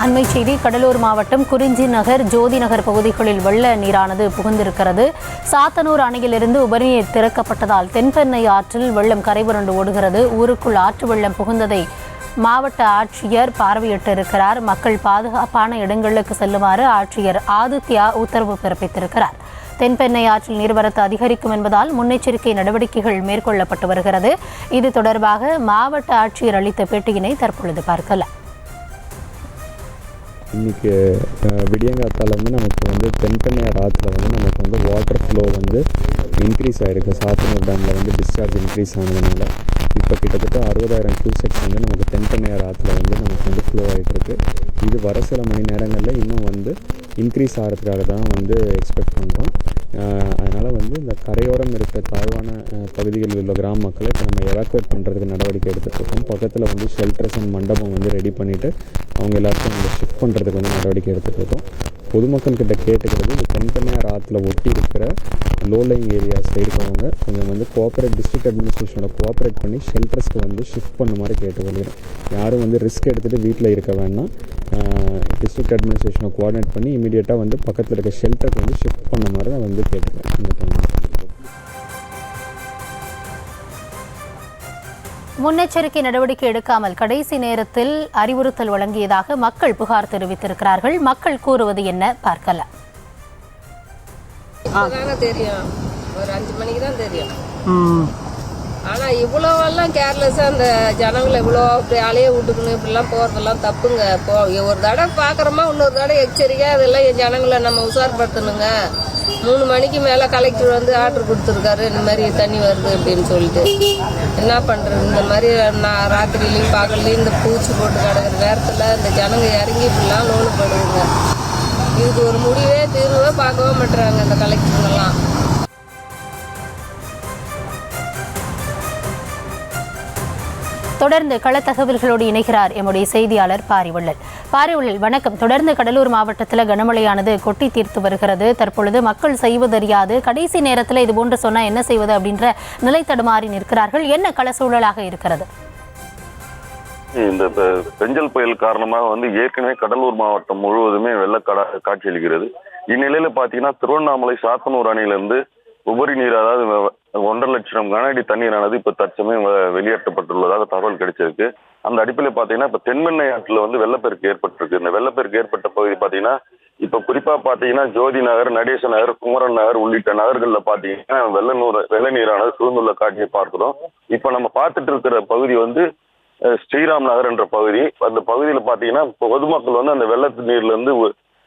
அண்மை செய்தி கடலூர் மாவட்டம் குறிஞ்சி நகர் ஜோதி நகர் பகுதிகளில் வெள்ள நீரானது புகுந்திருக்கிறது. சாத்தனூர் அணையிலிருந்து உபரிநீர் திறக்கப்பட்டதால் தென்பெண்ணை ஆற்றில் வெள்ளம் கரைபுரண்டு ஓடுகிறது. ஊருக்குள் ஆற்று வெள்ளம் புகுந்ததை மாவட்ட ஆட்சியர் பார்வையிட்டிருக்கிறார். மக்கள் பாதுகாப்பான இடங்களுக்கு செல்லுமாறு ஆட்சியர் ஆதித்யா உத்தரவு பிறப்பித்திருக்கிறார். தென்பெண்ணை ஆற்றில் நீர்வரத்து அதிகரிக்கும் என்பதால் முன்னெச்சரிக்கை நடவடிக்கைகள் மேற்கொள்ளப்பட்டு வருகிறது. இது தொடர்பாக மாவட்ட ஆட்சியர் அளித்த பேட்டியினை தற்பொழுது பார்க்கலாம். இன்றைக்கி விடியங்காத்தால் நமக்கு தென்பெண்ணையார் ஆற்றில் நமக்கு வாட்டர் ஃப்ளோ இன்க்ரீஸ் ஆகிருக்கு. சாத்தனூர் டேமில் டிஸ்சார்ஜ் இன்க்ரீஸ் ஆனதுனால இப்போ கிட்டத்தட்ட 60,000 கியூசெக்ஸ் நமக்கு தென்பெண்ணையார் ஆற்றில் நமக்கு ஃப்ளோ ஆகிட்டுருக்கு. இது வர சில மணி நேரங்களில் இன்னும் இன்க்ரீஸ் ஆகிறதுக்காக தான் எக்ஸ்பெக்ட் பண்ணுறோம். அதனால் இந்த கரையோரம் இருக்கிற தாழ்வான பகுதிகளில் உள்ள கிராம மக்களை இப்போ நம்ம எவாக்குவேட் பண்ணுறதுக்கு நடவடிக்கை எடுத்துகிட்ருக்கோம். பக்கத்தில் ஷெல்டர்ஸ் அண்ட் மண்டபம் ரெடி பண்ணிவிட்டு அவங்க எல்லாருக்கும் ஷிஃப்ட் பண்ணுறதுக்கு நடவடிக்கை எடுத்துகிட்ருக்கோம். பொதுமக்கள்கிட்ட கேட்டுக்கிறது, இந்த தென்பெண்ணையார் ஆற்றில் ஒட்டி இருக்கிற லோலைங் ஏரியாஸில் இருக்கிறவங்க கொஞ்சம் கோஆப்ரேட் டிஸ்ட்ரிக்ட் அட்மினிஸ்ட்ரேஷனோட கோஆப்ரேட் பண்ணி ஷெல்டர்ஸ்க்கு ஷிஃப்ட் பண்ண மாதிரி கேட்டுக்கொள்கிறேன். யாரும் ரிஸ்க் எடுத்துகிட்டு வீட்டில் இருக்க வேண்டாம். டிஸ்ட்ரிக்ட் அட்மினிஸ்ட்ரேஷனை கோஆர்டினேட் பண்ணி இமீடியட்டாக பக்கத்தில் இருக்க ஷெல்டருக்கு ஷிஃப்ட் பண்ண மாதிரி தான் கேட்டுக்கிறேன். இந்த டைம் முன்னெச்சரிக்கை நடவடிக்கை எடுக்காமல் கடைசி நேரத்தில் அறிவுறுத்தல் வழங்கியதாக மக்கள் புகார் தெரிவித்திருக்கிறார்கள். மக்கள் கூறுவது என்ன பார்க்கலாம். தெரியும், ஒரு 5 மணிக்கு தான் தெரியும். ஆனா இவ்வளவெல்லாம் கேர்லெஸ்ஸா அந்த ஜனங்களை இவ்வளோ அப்படி அலைய விட்டுக்கணும் இப்படிலாம் போறதெல்லாம் தப்புங்க. ஒரு தடவை பாக்குறோமா, இன்னொரு தடவை எச்சரிக்கை அதெல்லாம் ஜனங்களை நம்ம உஷார்படுத்தணுங்க. 3 மணிக்கு மேல கலெக்டர் ஆர்டர் கொடுத்துருக்காரு, இந்த மாதிரி தண்ணி வருது அப்படின்னு சொல்லிட்டு. என்ன பண்றது, இந்த மாதிரி ராத்திரிலையும் பகல்லையும் இந்த பூச்சி போட்டு கிடக்குற நேரத்துல இந்த ஜனங்க இறங்கி இப்படிலாம் லோனு போடுவாங்க. இதுக்கு ஒரு முடிவே தீர்வே பார்க்கவே மாட்டுறாங்க இந்த கலெக்டருங்கெல்லாம். தொடர்ந்து களத்தகவல்களோடு இணைகிறார் எம்முடைய செய்தியாளர் பாரிவள்ளல். பாரிவள்ளல், வணக்கம். தொடர்ந்து கடலூர் மாவட்டத்தில் கனமழையானது கொட்டி தீர்த்து வருகிறது. தற்பொழுது மக்கள் செய்வதறியாது கடைசி நேரத்தில் இது போன்று சொன்னா என்ன செய்வது அப்படின்ற நிலை தடுமாறி நிற்கிறார்கள். என்ன கள சூழலாக இருக்கிறது? இந்த பெஞ்சல் புயல் காரணமாக ஏற்கனவே கடலூர் மாவட்டம் முழுவதுமே வெள்ளக்காடாக காட்சியளிக்கிறது. இந்நிலையில பாத்தீங்கன்னா திருவண்ணாமலை சாத்தனூர் அணையிலிருந்து உபரி நீர், அதாவது 1.5 லட்சம் கன அடி தண்ணீரானது இப்ப தற்சமயம் வெளியேற்றப்பட்டுள்ளதாக தகவல் கிடைச்சிருக்கு. அந்த அடிப்படையில் பாத்தீங்கன்னா இப்ப தென்பெண்ணை ஆற்றில் வெள்ளப்பெருக்கு ஏற்பட்டிருக்கு. இந்த வெள்ளப்பெருக்கு ஏற்பட்ட பகுதி பாத்தீங்கன்னா இப்ப குறிப்பா பாத்தீங்கன்னா ஜோதி நகர், நடேச நகர், குமரன் நகர் உள்ளிட்ட நகர்கள்ல பாத்தீங்கன்னா வெள்ள நீரானது சூழ்ந்துள்ள காட்சியை பார்க்கிறோம். இப்ப நம்ம பார்த்துட்டு இருக்கிற பகுதி ஸ்ரீராம் நகர் என்ற பகுதி. அந்த பகுதியில பாத்தீங்கன்னா பொதுமக்கள் அந்த வெள்ளத்து நீர்ல இருந்து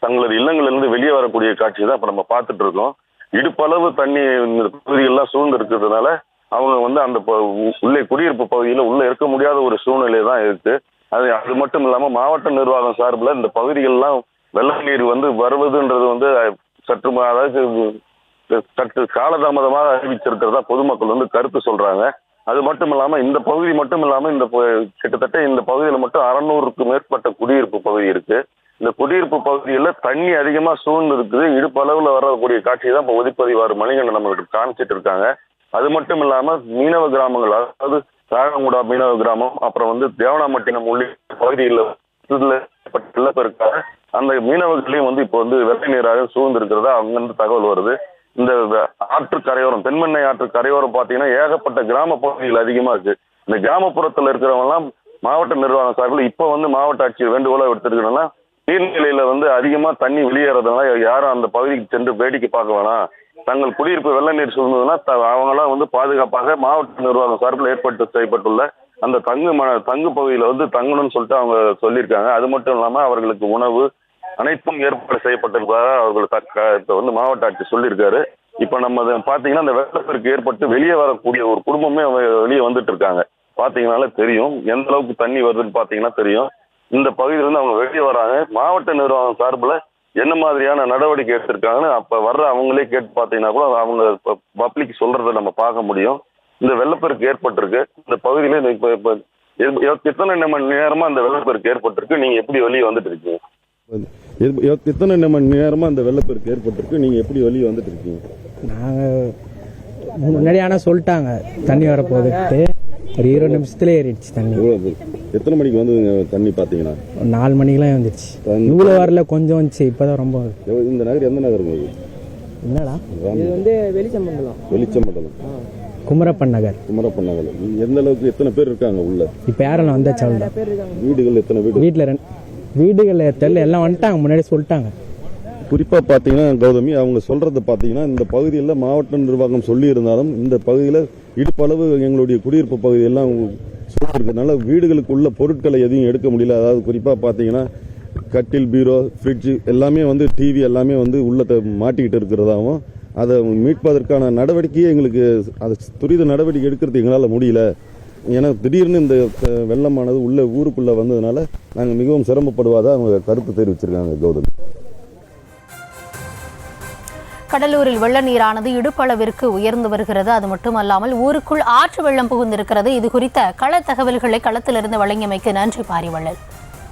தங்களது இல்லங்கள்ல இருந்து வெளியே வரக்கூடிய காட்சியை தான் இப்ப நம்ம பார்த்துட்டு இருக்கோம். இடுப்பளவு தண்ணி இந்த பகுதிகள்லாம் சூழ்ந்து இருக்கிறதுனால அவங்க அந்த உள்ளே குடியிருப்பு பகுதியில உள்ள இருக்க முடியாத ஒரு சூழ்நிலை தான் இருக்கு. அது மட்டும் இல்லாம மாவட்ட நிர்வாகம் சார்பில் இந்த பகுதிகள்லாம் வெள்ள நீர் வருவதுன்றது சற்று காலதாமதமாக அறிவிச்சிருக்கிறதா பொதுமக்கள் கருத்து சொல்றாங்க. அது மட்டும் இல்லாம இந்த பகுதி மட்டும் இல்லாம கிட்டத்தட்ட இந்த பகுதியில மட்டும் 600க்கும் மேற்பட்ட குடியிருப்பு பகுதி இருக்கு. இந்த குடியிருப்பு பகுதியில் தண்ணி அதிகமா சூழ்ந்து இருக்குது. இடுப்பு அளவுல வரக்கூடிய காட்சி தான் இப்ப ஒதிப்பதிவாறு மணிகண்டன் நம்மளுக்கு காமிச்சிட்டு இருக்காங்க. அது மட்டும் இல்லாம மீனவ கிராமங்கள், அதாவது ராகங்குடா மீனவ கிராமம், அப்புறம் தேவனாம்பட்டினம் உள்ளிட்ட பகுதியில் வெள்ளப்பெருக்காக அந்த மீனவர்களையும் இப்போ வெள்ள நீராக சூழ்ந்து இருக்கிறதா அங்கிருந்து தகவல் வருது. இந்த ஆற்று கரையோரம், தென்பெண்ணை ஆற்று கரையோரம் பாத்தீங்கன்னா ஏகப்பட்ட கிராம பகுதிகள் அதிகமா இருக்கு. இந்த கிராமப்புறத்துல இருக்கிறவங்க எல்லாம் மாவட்ட நிர்வாகம் சார்பில் இப்ப மாவட்ட ஆட்சியர் வேண்டுகோளா எடுத்திருக்கணும்னா, நீர்நிலையில அதிகமா தண்ணி வெளியேறதுனால யாரும் அந்த பகுதிக்கு சென்று வேடிக்கை பார்க்க வேணாம். தங்கள் குடியிருப்பு வெள்ள நீர் சூழ்ந்ததுன்னா அவங்களாம் பாதுகாப்பாக மாவட்ட நிர்வாகம் சார்பில் செய்யப்பட்டுள்ள அந்த தங்கு பகுதியில தங்கணும்னு சொல்லிட்டு அவங்க சொல்லியிருக்காங்க. அது மட்டும் இல்லாம அவர்களுக்கு உணவு அனைத்தும் ஏற்பாடு செய்யப்பட்டிருப்பதாக அவர்கள் மாவட்ட ஆட்சியர் சொல்லியிருக்காரு. இப்ப நம்ம பாத்தீங்கன்னா அந்த வெள்ளப்பெருக்கு ஏற்பட்டு வெளியே வரக்கூடிய ஒரு குடும்பமே வெளியே வந்துட்டு இருக்காங்க. பாத்தீங்கன்னாலே தெரியும் எந்த அளவுக்கு தண்ணி வருதுன்னு பாத்தீங்கன்னா தெரியும். இந்த பகுதியிலிருந்து அவங்க வெளியே வராங்க. மாவட்ட நிர்வாகம் சார்பில் என்ன மாதிரியான நடவடிக்கை எடுத்திருக்காங்கன்னு அப்ப வர்ற அவங்களே கேட்டு பார்த்தீங்கன்னா கூட அவங்க பப்ளிக் சொல்றதை நம்ம பார்க்க முடியும். இந்த வெள்ளப்பெருக்கு ஏற்பட்டிருக்கு இந்த பகுதியில இப்ப எத்தனை மணி நேரமா அந்த வெள்ளப்பெருக்கு ஏற்பட்டிருக்கு, நீங்க எப்படி வெளியே வந்துட்டு இருக்கீங்க? எத்தனை மணி நேரமா அந்த வெள்ளப்பெருக்கு ஏற்பட்டிருக்கு, நீங்க எப்படி வெளியே வந்துட்டு இருக்கீங்க? நாங்கள் முன்னாடி ஆனால் சொல்லிட்டாங்க தண்ணி வரப்போகுது. ஒரு 20 நிமிஷத்துல ஏறிடுச்சு தண்ணி. எத்தனை மணிக்கு வந்து தண்ணி பார்த்தீங்கன்னா? ஒரு 4 மணிக்கெல்லாம் வந்துடுச்சு. இவ்வளோ வரல, கொஞ்சம் வந்துச்சு. இப்போதான் ரொம்ப. இந்த நகர் எந்த நகருங்க இது? என்னடா இது வந்து வெளிச்சமண்டலம் குமரப்பன் நகர். குமரப்பன் நகர். எந்த அளவுக்கு எத்தனை பேர் இருக்காங்க உள்ள? இப்போ யாரெல்லாம் வந்தாச்சு? வீடுகள் எத்தனை வீடு? வீட்டில் வீடுகள் தெரியல, எல்லாம் வந்துட்டாங்க, முன்னாடி சொல்லிட்டாங்க. குறிப்பாக பார்த்தீங்கன்னா கௌதமி, அவங்க சொல்கிறத பார்த்தீங்கன்னா இந்த பகுதியில் மாவட்ட நிர்வாகம் சொல்லியிருந்தாலும் இந்த பகுதியில் இடுப்பளவு எங்களுடைய குடியிருப்பு பகுதியெல்லாம் சொல்லியிருக்கிறதுனால வீடுகளுக்குள்ள பொருட்களை எதையும் எடுக்க முடியல. அதாவது குறிப்பாக பார்த்தீங்கன்னா கட்டில், பீரோ, ஃப்ரிட்ஜு எல்லாமே வந்து டிவி எல்லாமே வந்து உள்ளத்தை மாட்டிக்கிட்டு இருக்கிறதாகவும் அதை மீட்பதற்கான நடவடிக்கையே எங்களுக்கு அதை துரித நடவடிக்கை எடுக்கிறது எங்களால் முடியல. ஏன்னா திடீர்னு இந்த வெள்ளமானது உள்ள ஊருக்குள்ளே வந்ததுனால நாங்கள் மிகவும் சிரமப்படுவதாக அவங்க கருத்து தெரிவிச்சிருக்காங்க கௌதமி. கடலூரில் வெள்ள நீரானது இடுப்பளவிற்கு உயர்ந்து வருகிறது. அது மட்டுமல்லாமல் ஊருக்குள் ஆற்று வெள்ளம் புகுந்திருக்கிறது. இது குறித்த கள தகவல்களை களத்திலிருந்து வழங்கியமைக்கு நன்றி பாரிவள்ளல்.